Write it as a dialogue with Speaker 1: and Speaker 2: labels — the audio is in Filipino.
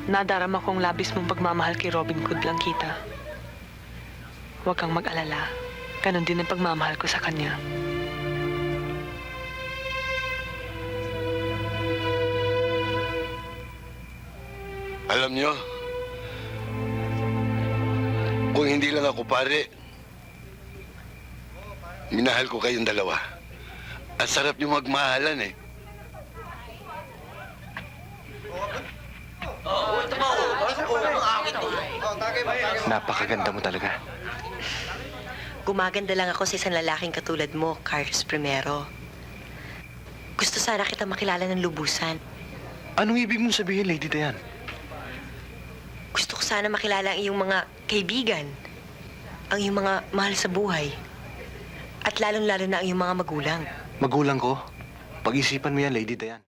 Speaker 1: Nadarama kong labis mong pagmamahal kay Robin Hood lang kita. Huwag kang mag-alala. Ganon din ang pagmamahal ko sa kanya.
Speaker 2: Alam nyo, kung hindi lang ako pare, minahal ko kayong dalawa. Ang sarap nyo magmahalan eh.
Speaker 3: Napakaganda mo talaga.
Speaker 4: Gumaganda lang ako sa isang lalaking katulad mo, Carlos Primero. Gusto sana kita makilala ng lubusan.
Speaker 3: Anong ibig mong sabihin, Lady Diane?
Speaker 4: Gusto ko sana makilala ang iyong mga kaibigan, ang iyong mga mahal sa buhay, at lalong-lalo na ang iyong mga magulang.
Speaker 3: Magulang ko. Pag-isipan mo yan, Lady Diane.